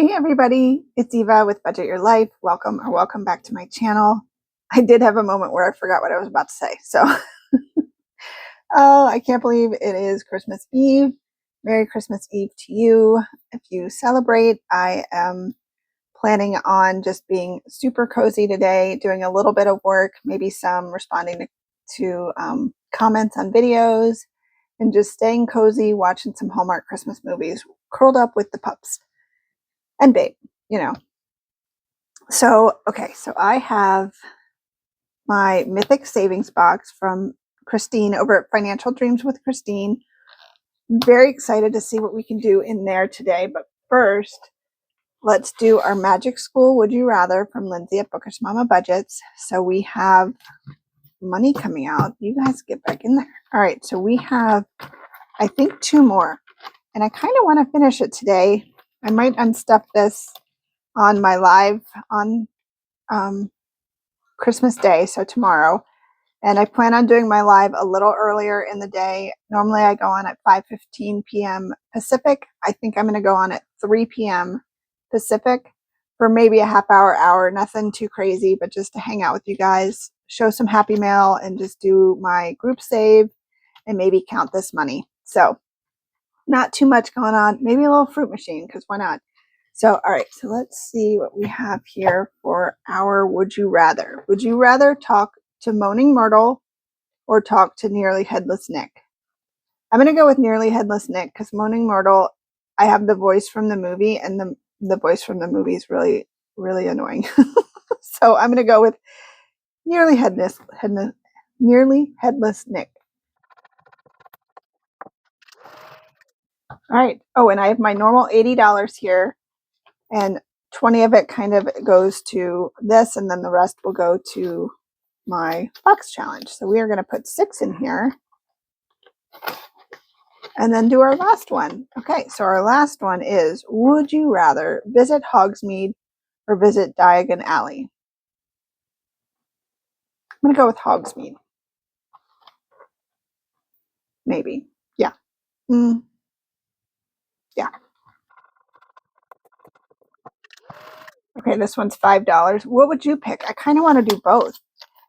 Hey everybody, it's Eva with Budget Your Life. Welcome back to my channel. I did have a moment where I forgot what I was about to say. So, I can't believe it is Christmas Eve. Merry Christmas Eve to you. If you celebrate, I am planning on just being super cozy today, doing a little bit of work, maybe some responding to comments on videos, and just staying cozy, watching some Hallmark Christmas movies, curled up with the pups and babe, you know. So, okay, so I have my Mythic savings box from Christine over at Financial Dreams with Christine. I'm very excited to see what we can do in there today. But first, let's do our Magic School Would You Rather from Lindsay at Bookish Mama Budgets. So we have money coming out. You guys get back in there. All right, so we have, I think, 2 more. And I kind of want to finish it today. I might unstuff this on my live on Christmas Day, so tomorrow. And I plan on doing my live a little earlier in the day. Normally I go on at 5:15 p.m. Pacific. I think I'm going to go on at 3 p.m. Pacific for maybe a half hour, nothing too crazy, but just to hang out with you guys, show some happy mail, and just do my group save and maybe count this money. So not too much going on. Maybe a little fruit machine, because why not? So, all right, so let's see what we have here for our Would You Rather. Would you rather talk to Moaning Myrtle or talk to Nearly Headless Nick? I'm going to go with Nearly Headless Nick because Moaning Myrtle, I have the voice from the movie, and the voice from the movie is really, really annoying. So I'm going to go with Nearly Headless Nick. All right. Oh, and I have my normal $80 here, and 20 of it kind of goes to this, and then the rest will go to my box challenge. So we are going to put 6 in here and then do our last one. Okay, so our last one is, would you rather visit Hogsmeade or visit Diagon Alley? I'm going to go with Hogsmeade. Maybe. Yeah. Yeah. Okay, this one's $5. What would you pick? I kind of want to do both.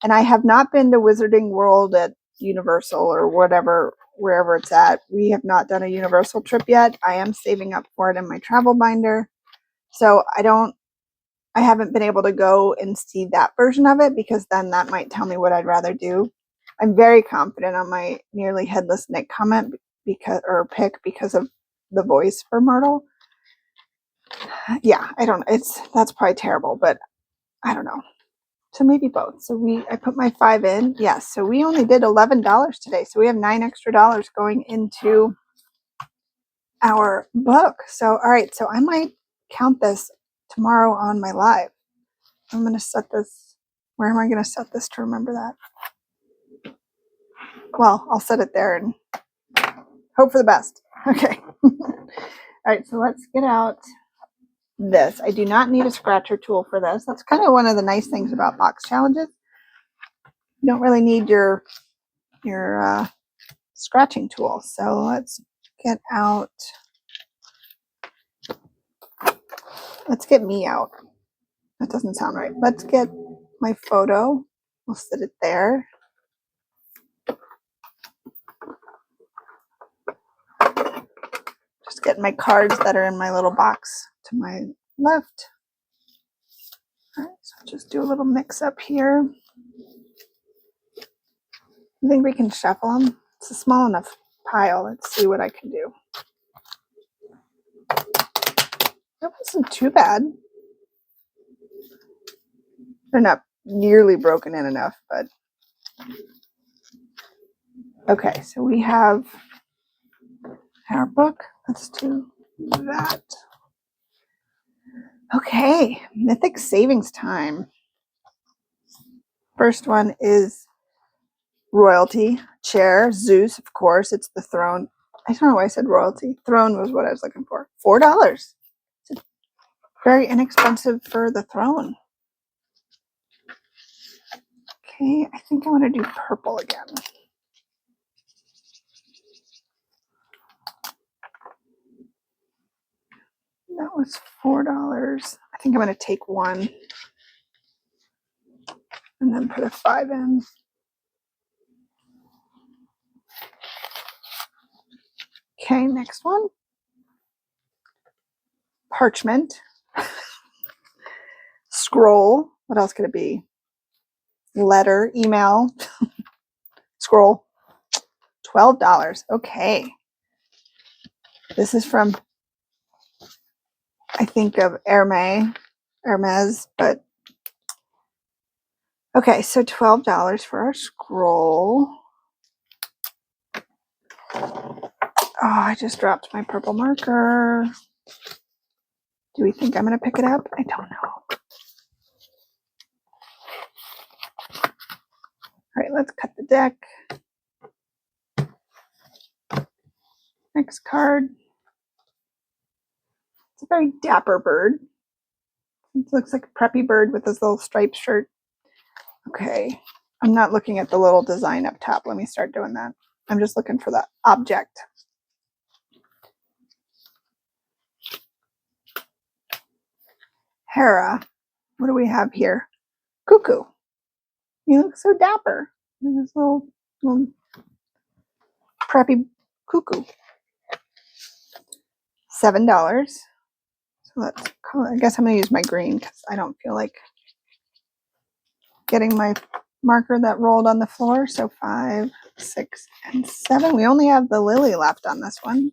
And I have not been to Wizarding World at Universal or whatever, wherever it's at. We have not done a Universal trip yet. I am saving up for it in my travel binder. So I haven't been able to go and see that version of it, because then that might tell me what I'd rather do. I'm very confident on my Nearly Headless Nick comment pick because of the voice for Myrtle. Yeah, that's probably terrible, but I don't know. So maybe both. So I put my 5 in. Yes. So we only did $11 today. So we have $9 extra going into our book. So, all right. So I might count this tomorrow on my live. I'm going to set this. Where am I going to set this to remember that? Well, I'll set it there and hope for the best. Okay. All right. So let's get out this. I do not need a scratcher tool for this. That's kind of one of the nice things about box challenges. You don't really need your scratching tool. So let's get me out. That doesn't sound right. Let's get my photo. We'll sit it there. Just getting my cards that are in my little box to my left. All right, so just do a little mix up here. I think we can shuffle them. It's a small enough pile. Let's see what I can do. That wasn't too bad. They're not nearly broken in enough, but okay. So we have our book. Let's do that. Okay, Mythic savings time. First one is royalty, chair, Zeus, of course. It's the throne. I don't know why I said royalty. Throne was what I was looking for. $4. It's very inexpensive for the throne. Okay, I think I want to do purple again. That was $4. I think I'm going to take one and then put a 5 in. Okay, next one. Parchment. Scroll. What else could it be? Letter, email, scroll. $12. Okay. This is from, I think, of Hermes, but okay, so $12 for our scroll. Oh, I just dropped my purple marker. Do we think I'm going to pick it up? I don't know. All right, let's cut the deck. Next card. It's a very dapper bird. It looks like a preppy bird with this little striped shirt. Okay, I'm not looking at the little design up top. Let me start doing that. I'm just looking for the object. Hera. What do we have here? Cuckoo. You look so dapper. This little preppy cuckoo. $7. So let's call it, I guess I'm going to use my green because I don't feel like getting my marker that rolled on the floor. So 5, 6, and 7. We only have the lily left on this one.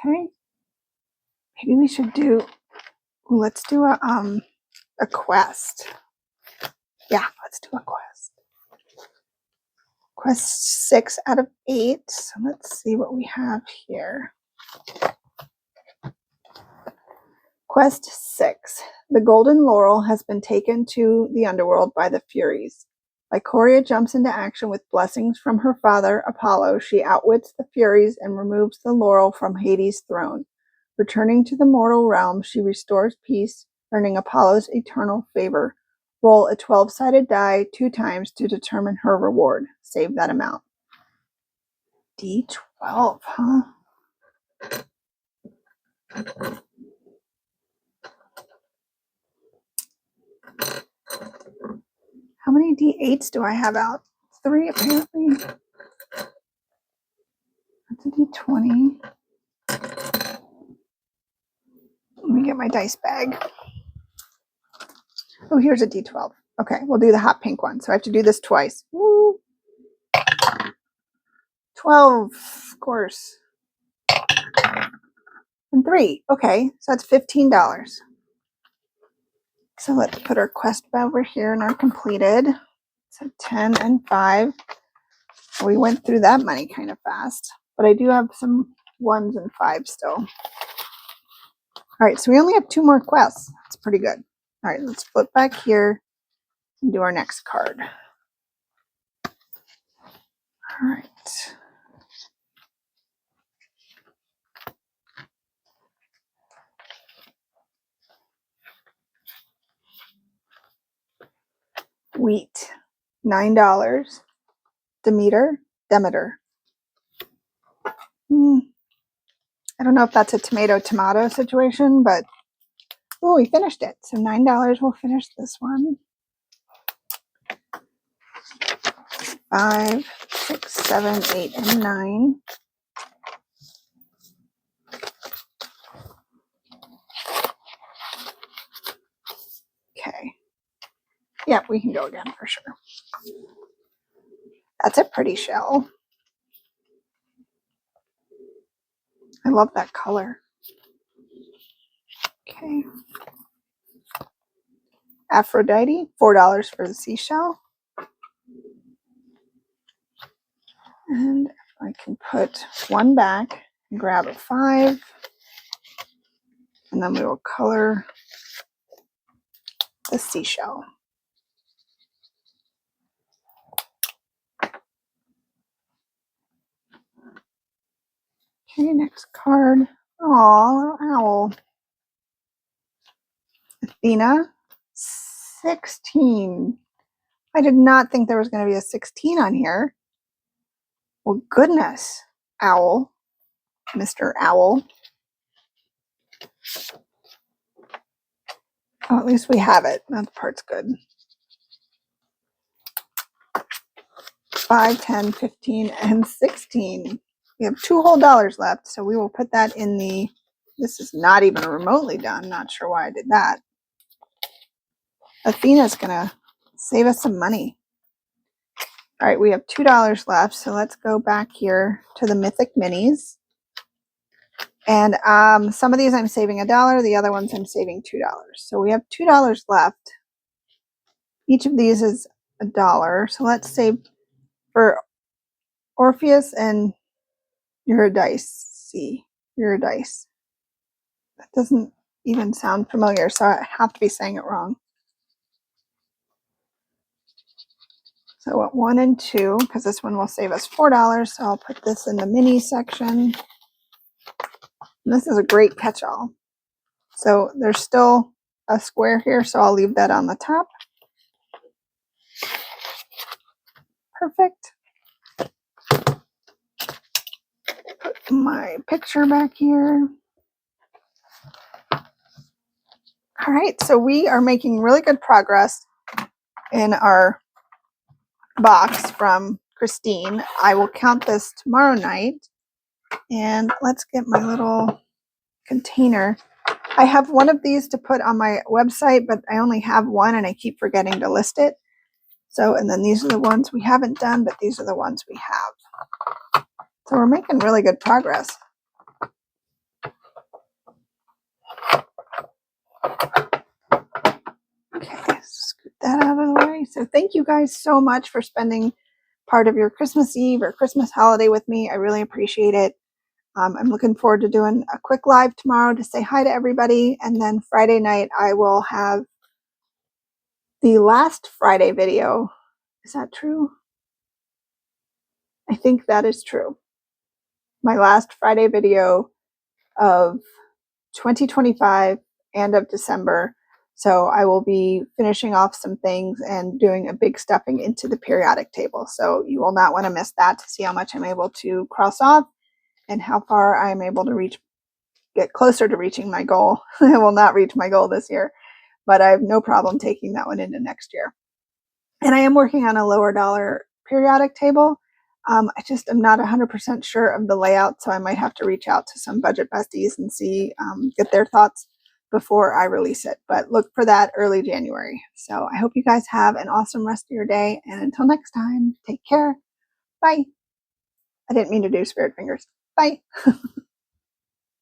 Okay. Maybe we should do, let's do a quest. Yeah, let's do a quest. Quest 6 out of 8. So let's see what we have here. Quest 6. The Golden Laurel has been taken to the underworld by the Furies. Lycoria jumps into action with blessings from her father, Apollo. She outwits the Furies and removes the laurel from Hades' throne. Returning to the mortal realm, she restores peace, earning Apollo's eternal favor. Roll a 12-sided die 2 times to determine her reward. Save that amount. D12, huh? How many D8s do I have out? 3, apparently. That's a D20. Let me get my dice bag. Oh, here's a D12. Okay, we'll do the hot pink one. So I have to do this twice. Woo! 12, of course. And 3. Okay, so that's $15. So let's put our quest over here in our completed. So 10 and 5. We went through that money kind of fast, but I do have some 1s and 5s still. All right, so we only have 2 more quests. That's pretty good. All right, let's flip back here and do our next card. All right. Wheat, $9. Demeter. I don't know if that's a tomato situation, but oh, we finished it. So $9. We'll finish this one. 5, 6, 7, 8, and 9. Okay. Yeah, we can go again for sure. That's a pretty shell. I love that color. Okay. Aphrodite, $4 for the seashell. And I can put 1 back and grab a 5. And then we will color the seashell. Okay, next card. Aw, little owl. Athena, 16. I did not think there was going to be a 16 on here. Well, goodness. Owl, Mr. Owl. Oh, at least we have it. That part's good. 5, 10, 15, and 16. We have 2 whole dollars left, so we will put that in the, this is not even remotely done. Not sure why I did that. Athena's gonna save us some money. All right, we have $2 left, so let's go back here to the Mythic Minis. And some of these I'm saving $1, the other ones I'm saving $2. So we have $2 left. Each of these is $1. So let's save for Orpheus and Eurydice. Eurydice. That doesn't even sound familiar, so I have to be saying it wrong. So at 1 and 2, because this one will save us $4, so I'll put this in the mini section. And this is a great catch-all. So there's still a square here, so I'll leave that on the top. Perfect. Put my picture back here. All right, so we are making really good progress in our box from Christine. I will count this tomorrow night. And let's get my little container. I have one of these to put on my website, but I only have one and I keep forgetting to list it. So, and then these are the ones we haven't done, but these are the ones we have. So we're making really good progress. Okay, scoot that out of the way. So thank you guys so much for spending part of your Christmas Eve or Christmas holiday with me. I really appreciate it. I'm looking forward to doing a quick live tomorrow to say hi to everybody. And then Friday night, I will have the last Friday video. Is that true? I think that is true. My last Friday video of 2025 and of December. So I will be finishing off some things and doing a big stuffing into the periodic table. So you will not want to miss that to see how much I'm able to cross off and how far I'm able to get closer to reaching my goal. I will not reach my goal this year, but I have no problem taking that one into next year. And I am working on a lower dollar periodic table. I just am not 100% sure of the layout, so I might have to reach out to some budget besties and see, get their thoughts before I release it. But look for that early January. So I hope you guys have an awesome rest of your day. And until next time, take care. Bye. I didn't mean to do spirit fingers. Bye.